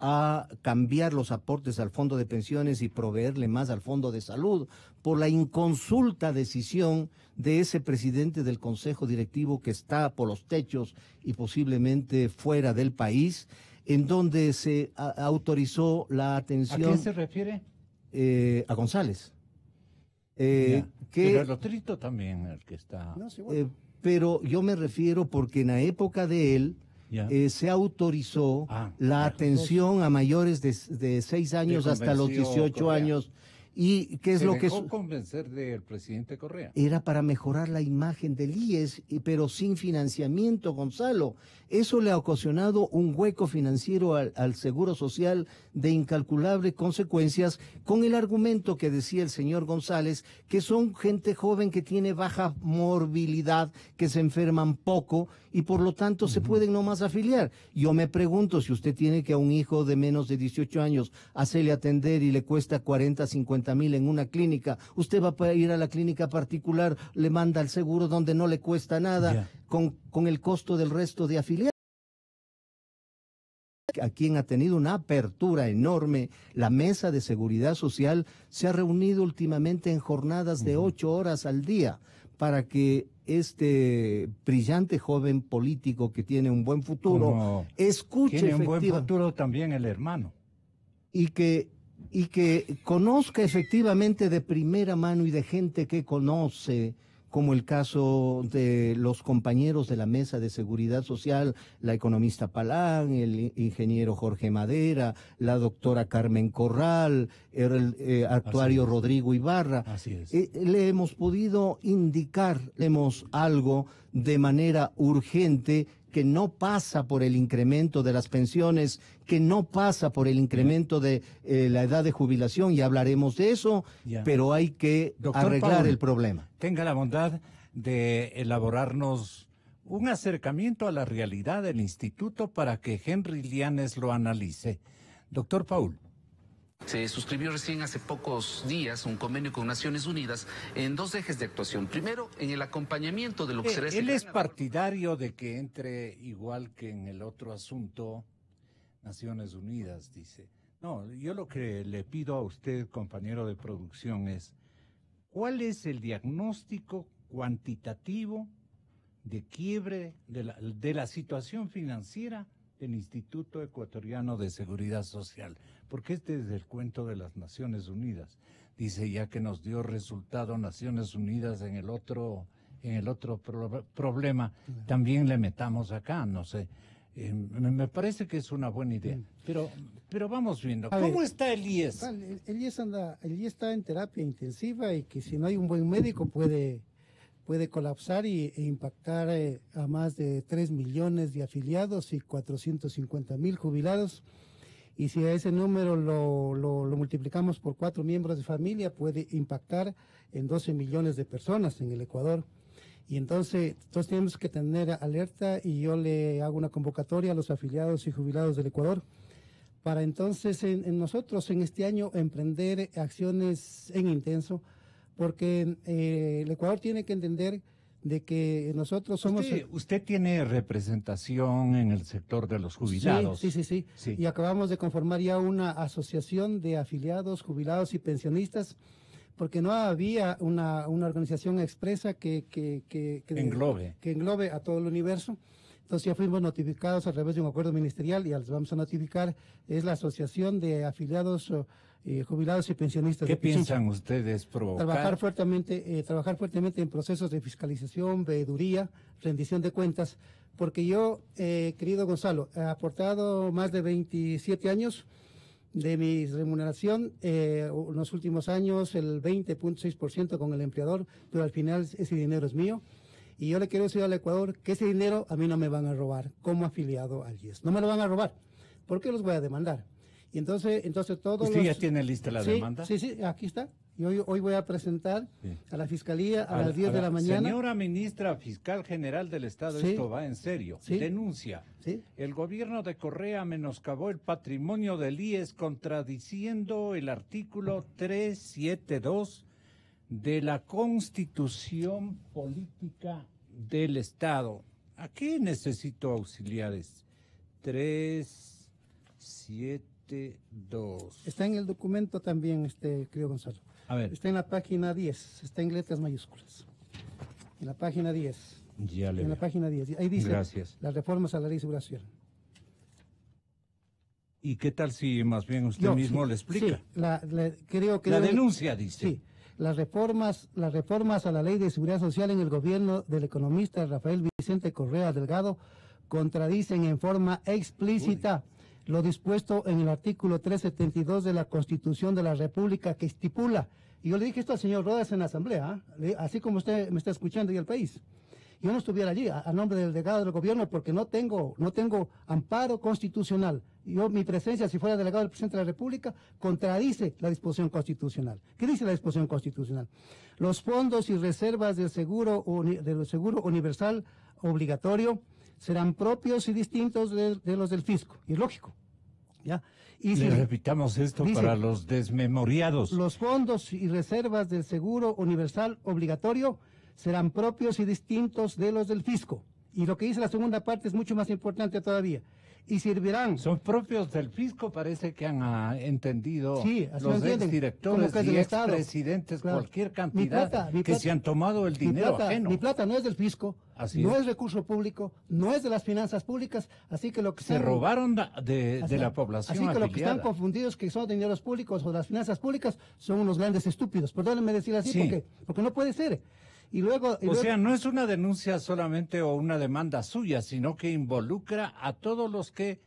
a cambiar los aportes al fondo de pensiones y proveerle más al fondo de salud, por la inconsulta decisión de ese presidente del Consejo Directivo que está por los techos y posiblemente fuera del país, en donde se autorizó la atención... ¿A quién se refiere? A González. Pero el Lotrito también, el que está... No, sí, bueno. Pero yo me refiero porque en la época de él se autorizó la atención a mayores de 6 años hasta los 18 Correa. años. ¿Y qué es Se lo que dejó convencer del presidente Correa? era para mejorar la imagen del IES, pero sin financiamiento, Gonzalo? Eso le ha ocasionado un hueco financiero al Seguro Social de incalculables consecuencias, con el argumento que decía el señor González, que son gente joven que tiene baja morbilidad, que se enferman poco y por lo tanto se pueden nomás afiliar. Yo me pregunto, si usted tiene que a un hijo de menos de 18 años hacerle atender y le cuesta 40, 50 mil en una clínica, usted va a ir a la clínica particular, le manda al seguro donde no le cuesta nada, con el costo del resto de afiliados. A quien ha tenido una apertura enorme, la Mesa de Seguridad Social se ha reunido últimamente en jornadas de 8 horas al día para que este brillante joven político que tiene un buen futuro escuche tiene un buen futuro también el hermano. Y que conozca efectivamente de primera mano y de gente que conoce, como el caso de los compañeros de la Mesa de Seguridad Social, la economista Palán, el ingeniero Jorge Madera, la doctora Carmen Corral, el actuario Rodrigo Ibarra. Así es. Le hemos podido indicar, algo de manera urgente, que no pasa por el incremento de las pensiones, que no pasa por el incremento de la edad de jubilación, y hablaremos de eso, pero hay que arreglar Paul, el problema. Tenga la bondad de elaborarnos un acercamiento a la realidad del instituto para que Henry Lianes lo analice. Doctor Paul. Se suscribió recién hace pocos días un convenio con Naciones Unidas en 2 ejes de actuación. Primero, en el acompañamiento de lo que será... Él es partidario de que entre, igual que en el otro asunto, Naciones Unidas, dice. No, yo lo que le pido a usted, compañero de producción, es ¿cuál es el diagnóstico cuantitativo de quiebre de la situación financiera del Instituto Ecuatoriano de Seguridad Social? Porque este es el cuento de las Naciones Unidas. Dice, ya que nos dio resultado Naciones Unidas en el otro problema, también le metamos acá, no sé. Me parece que es una buena idea. Pero vamos viendo. ¿Cómo está el IES? El IES está en terapia intensiva, y que si no hay un buen médico puede colapsar e impactar a más de 3 millones de afiliados y 450.000 jubilados. Y si a ese número lo multiplicamos por 4 miembros de familia, puede impactar en 12 millones de personas en el Ecuador. Y entonces tenemos que tener alerta, y yo le hago una convocatoria a los afiliados y jubilados del Ecuador para entonces nosotros en este año emprender acciones en intenso, porque el Ecuador tiene que entender de que nosotros somos... Usted tiene representación en el sector de los jubilados. Sí. Y acabamos de conformar ya una asociación de afiliados, jubilados y pensionistas, porque no había una organización expresa que englobe a todo el universo. Entonces ya fuimos notificados a través de un acuerdo ministerial, y les vamos a notificar, es la Asociación de Afiliados, Jubilados y Pensionistas. ¿Qué piensan ustedes provocar? Trabajar fuertemente en procesos de fiscalización, veeduría, rendición de cuentas, porque yo, querido Gonzalo, he aportado más de 27 años de mi remuneración, en los últimos años el 20.6% con el empleador, pero al final ese dinero es mío. Y yo le quiero decir al Ecuador que ese dinero a mí no me van a robar como afiliado al IES. No me lo van a robar, porque los voy a demandar. Y entonces todos ¿Usted ya tiene lista la demanda? Sí, aquí está. Y hoy voy a presentar Sí. a la Fiscalía a las 10 de la mañana. Señora ministra fiscal general del Estado, Sí. esto va en serio. Sí. Denuncia. Sí. El gobierno de Correa menoscabó el patrimonio del IES contradiciendo el artículo 372 de la Constitución Política del Estado. Aquí necesito auxiliares. 372. Está en el documento también, querido Gonzalo. A ver, Está en la página 10, está en letras mayúsculas. En la página 10. ya le En la veo. página 10. Ahí dice Gracias. las reformas a la ley de seguridad social. ¿Y qué tal si más bien usted mismo sí, le explica? Sí, creo que La deben- denuncia, dice. Sí, las reformas a la ley de seguridad social en el gobierno del economista Rafael Vicente Correa Delgado contradicen en forma explícita lo dispuesto en el artículo 372 de la Constitución de la República que estipula, y yo le dije esto al señor Rodas en la Asamblea, así como usted me está escuchando y el país. Yo no estuviera allí a nombre del delegado del gobierno porque no tengo amparo constitucional. Mi presencia, si fuera delegado del presidente de la República, contradice la disposición constitucional. ¿Qué dice la disposición constitucional? Los fondos y reservas del seguro universal obligatorio serán propios y distintos de los del fisco. Y es lógico. ¿Ya? Y Le repitamos esto dice, para los desmemoriados. los fondos y reservas del seguro universal obligatorio serán propios y distintos de los del fisco. Y lo que dice la segunda parte es mucho más importante todavía. Y servirán. Son propios del fisco, parece que han entendido Sí, así lo los entienden, exdirectores como que es del y Estado. expresidentes, Claro. cualquier Mi cantidad plata, que se han tomado el dinero ajeno. Mi plata no es del fisco, Así no es. es recurso público, no es de las finanzas públicas, así que lo que Se están- robaron de así- la población Así que lo que están afiliada. confundidos que son dineros públicos o de las finanzas públicas son unos grandes estúpidos. Perdónenme decir así Sí. porque no puede ser. Y luego, O sea, no es una denuncia solamente o una demanda suya, sino que involucra a todos los que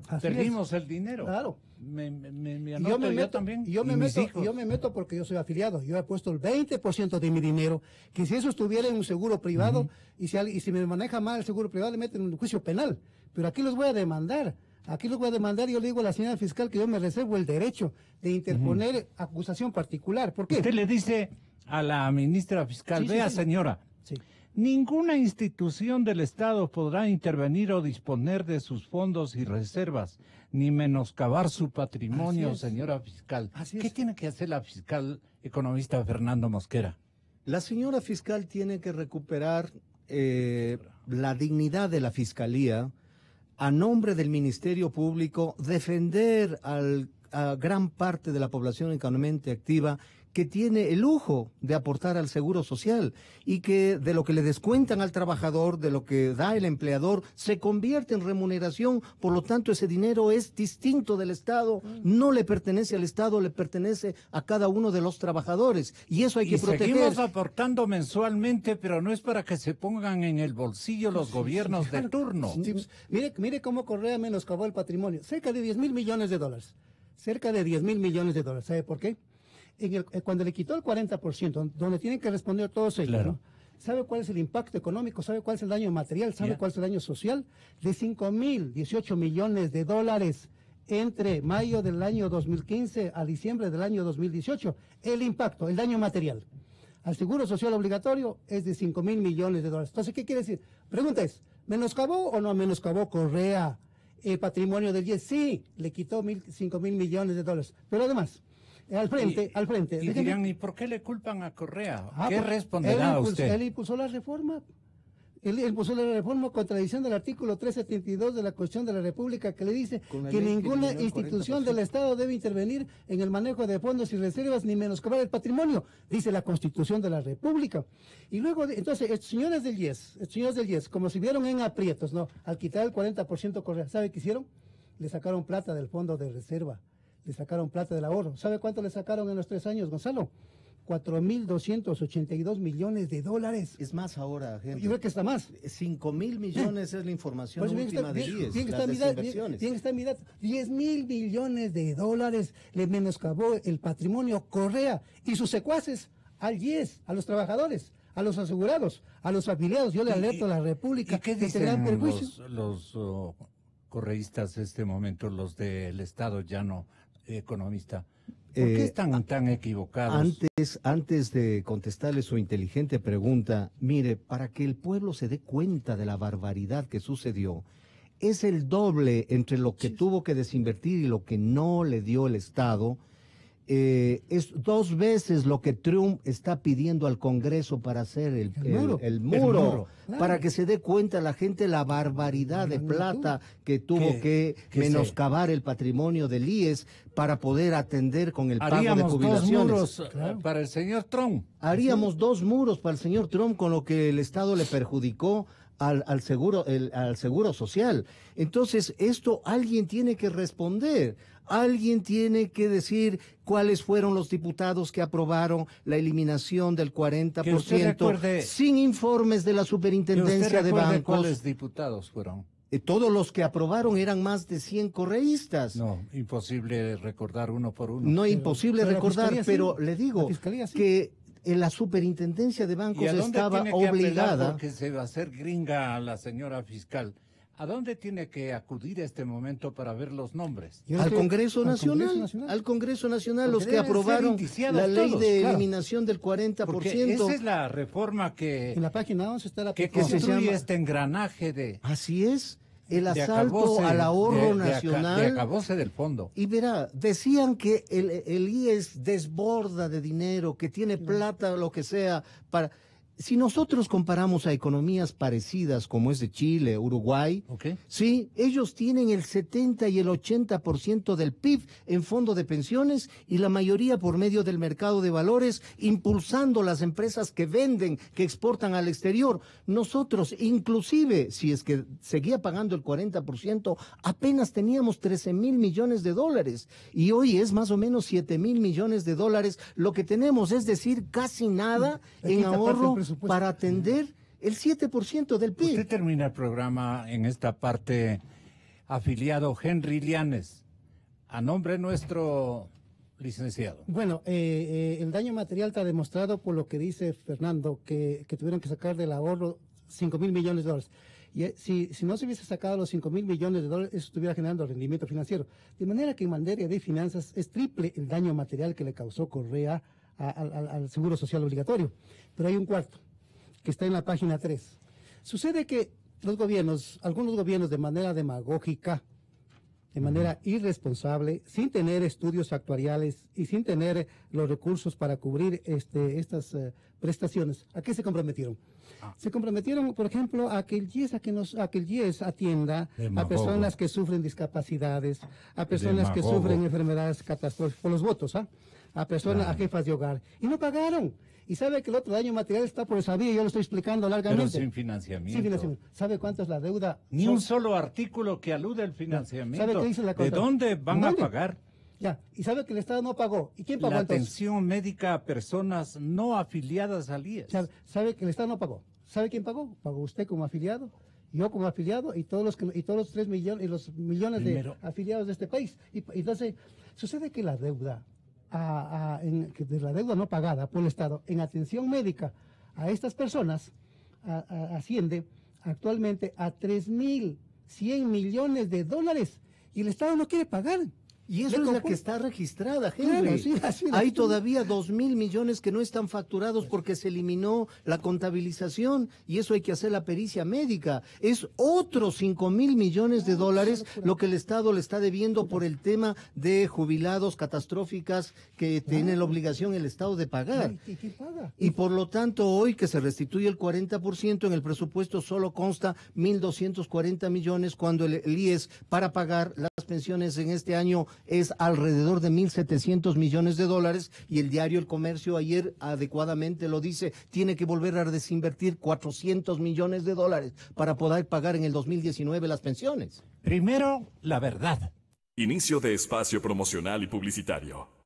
así perdimos el dinero. Claro. Me Y anoto yo también. yo me y mis meto, hijos. yo me meto porque yo soy afiliado. Yo he puesto el 20% de mi dinero, que si eso estuviera en un seguro privado, y si me maneja mal el seguro privado, le meten en un juicio penal. Pero aquí los voy a demandar. Aquí los voy a demandar y yo le digo a la señora fiscal que yo me reservo el derecho de interponer acusación particular. ¿Por qué? Usted le dice a la ministra fiscal, Sí, sí, vea sí. señora, Sí. ninguna institución del Estado podrá intervenir o disponer de sus fondos y reservas, ni menoscabar su patrimonio, Así es. señora fiscal. Así ¿Qué es. tiene que hacer la fiscal economista Fernando Mosquera? La señora fiscal tiene que recuperar la dignidad de la fiscalía a nombre del Ministerio Público, defender a gran parte de la población económicamente activa que tiene el lujo de aportar al seguro social y que de lo que le descuentan al trabajador, de lo que da el empleador, se convierte en remuneración. Por lo tanto, ese dinero es distinto del Estado, no le pertenece al Estado, le pertenece a cada uno de los trabajadores. Y eso hay que proteger. Seguimos aportando mensualmente, pero no es para que se pongan en el bolsillo los gobiernos de turno. Sí, pues, mire cómo Correa menoscabó el patrimonio. Cerca de 10 mil millones de dólares. Cerca de 10 mil millones de dólares. ¿Sabe por qué? Cuando le quitó el 40%, donde tienen que responder todos ellos, Claro. ¿no? ¿Sabe cuál es el impacto económico? ¿Sabe cuál es el daño material? ¿Sabe Ya. cuál es el daño social? De 5.018 millones de dólares entre mayo del año 2015 a diciembre del año 2018. El impacto, el daño material al seguro social obligatorio es de 5.000 millones de dólares. Entonces, ¿qué quiere decir? Pregunta es, ¿menoscabó o no menoscabó Correa el patrimonio del IES? Sí, le quitó 5.000 millones de dólares. Pero además, al frente. Y déjeme- dirán, ¿y por qué le culpan a Correa? Ah, ¿Qué pues, responderá usted? Él impulsó la reforma. Él impulsó la reforma contradiciendo el artículo 372 de la Constitución de la República que le dice Con la que ley que ninguna eliminó el institución 40%. del Estado debe intervenir en el manejo de fondos y reservas ni menoscabar el patrimonio, dice la Constitución de la República. Y luego, entonces, estos señores del IES, como se vieron en aprietos, ¿no? Al quitar el 40% Correa, ¿sabe qué hicieron? Le sacaron plata del fondo de reserva, le sacaron plata del ahorro. ¿Sabe cuánto le sacaron en los 3 años, Gonzalo? 4.282 millones de dólares. Es más ahora, Henry. Yo creo que está más. 5.000 millones es la información Pues bien última está, de bien, IES, bien que las está mi dato, desinversiones. bien está mi dato. 10.000 millones de dólares le menoscabó el patrimonio Correa y sus secuaces al IES, a los trabajadores, a los asegurados, a los afiliados. Yo le alerto a la República ¿Y qué de este gran dicen perjuicio. los correístas de este momento, los del Estado llano economista? ¿Por qué están tan equivocados? Antes de contestarle su inteligente pregunta, mire, para que el pueblo se dé cuenta de la barbaridad que sucedió, es el doble entre lo que tuvo que desinvertir y lo que no le dio el Estado. Es 2 veces lo que Trump está pidiendo al Congreso para hacer el muro, claro. Para que se dé cuenta la gente la barbaridad de plata que tuvo que menoscabar el patrimonio del IES para poder atender con el pago de jubilaciones. 2 muros para el señor Trump. Haríamos 2 muros para el señor Trump, con lo que el Estado le perjudicó al seguro social. Entonces, esto alguien tiene que responder. Alguien tiene que decir cuáles fueron los diputados que aprobaron la eliminación del 40% sin informes de la Superintendencia de Bancos. ¿Cuáles diputados fueron? Todos los que aprobaron eran más de 100 correístas. No, imposible recordar uno por uno. No, imposible recordar, pero le digo sí. que en la Superintendencia de Bancos ¿Y a dónde estaba tiene que apelar? obligada. Porque se va a hacer gringa a la señora fiscal. ¿A dónde tiene que acudir a este momento para ver los nombres? Al Congreso Nacional, al Congreso Nacional, los que aprobaron la ley de eliminación del 40%. Porque esa es la reforma que, En la página 11 está la que propuesta. construye este engranaje de... Así es, el de asalto acabose, al ahorro de nacional. de acabose del fondo. Y verá, decían que el IES desborda de dinero, que tiene plata, lo que sea, para... Si nosotros comparamos a economías parecidas como es de Chile, Uruguay, sí, ellos tienen el 70 y el 80% del PIB en fondo de pensiones y la mayoría por medio del mercado de valores, impulsando las empresas que venden, que exportan al exterior. Nosotros, inclusive, si es que seguía pagando el 40%, apenas teníamos 13,000 millones de dólares y hoy es más o menos 7,000 millones de dólares lo que tenemos, es decir, casi nada en ahorro para atender el 7% del PIB. Usted termina el programa en esta parte, afiliado Henry Llanes, a nombre nuestro, licenciado. Bueno, el daño material está demostrado por lo que dice Fernando, que tuvieron que sacar del ahorro 5,000 millones de dólares. Y si no se hubiese sacado los 5,000 millones de dólares, eso estuviera generando rendimiento financiero. De manera que en materia de finanzas es triple el daño material que le causó Correa al seguro social obligatorio. Pero hay un cuarto, que está en la página 3. Sucede que algunos gobiernos de manera demagógica, de manera irresponsable, sin tener estudios actuariales y sin tener los recursos para cubrir estas prestaciones, ¿a qué se comprometieron? Se comprometieron, por ejemplo, a que el IES atienda a personas que sufren discapacidades, a personas que sufren enfermedades catastróficas, por los votos, a personas, a jefas de hogar, y no pagaron. Y sabe que el otro daño material está por esa vía, yo lo estoy explicando largamente. Pero sin financiamiento. Sin financiamiento. ¿Sabe cuánto es la deuda? Ni un solo artículo que alude al financiamiento. ¿Sabe qué dice la ¿De dónde van a pagar? Ya, y sabe que el Estado no pagó. ¿Y quién pagó la entonces? atención médica a personas no afiliadas al IES. ¿Sabe que el Estado no pagó? ¿Sabe quién pagó? Pagó usted como afiliado, yo como afiliado y todos los 3 millones y los millones de afiliados de este país. Y entonces sucede que la deuda de la deuda no pagada por el Estado en atención médica a estas personas asciende actualmente a 3,100 millones de dólares y el Estado no quiere pagar. Y eso es la que está registrada, Henry. Claro, hay todavía 2,000 millones que no están facturados porque se eliminó la contabilización y eso hay que hacer la pericia médica. Es otros 5,000 millones de dólares lo que el Estado le está debiendo por el tema de jubilados catastróficas que tiene la obligación el Estado de pagar. ¿Y quién paga? Y por lo tanto, hoy que se restituye el 40%, en el presupuesto solo consta 1,240 millones cuando el IES para pagar las pensiones en este año es alrededor de 1,700 millones de dólares y el diario El Comercio ayer adecuadamente lo dice, tiene que volver a desinvertir 400 millones de dólares para poder pagar en el 2019 las pensiones. Primero, la verdad. Inicio de espacio promocional y publicitario.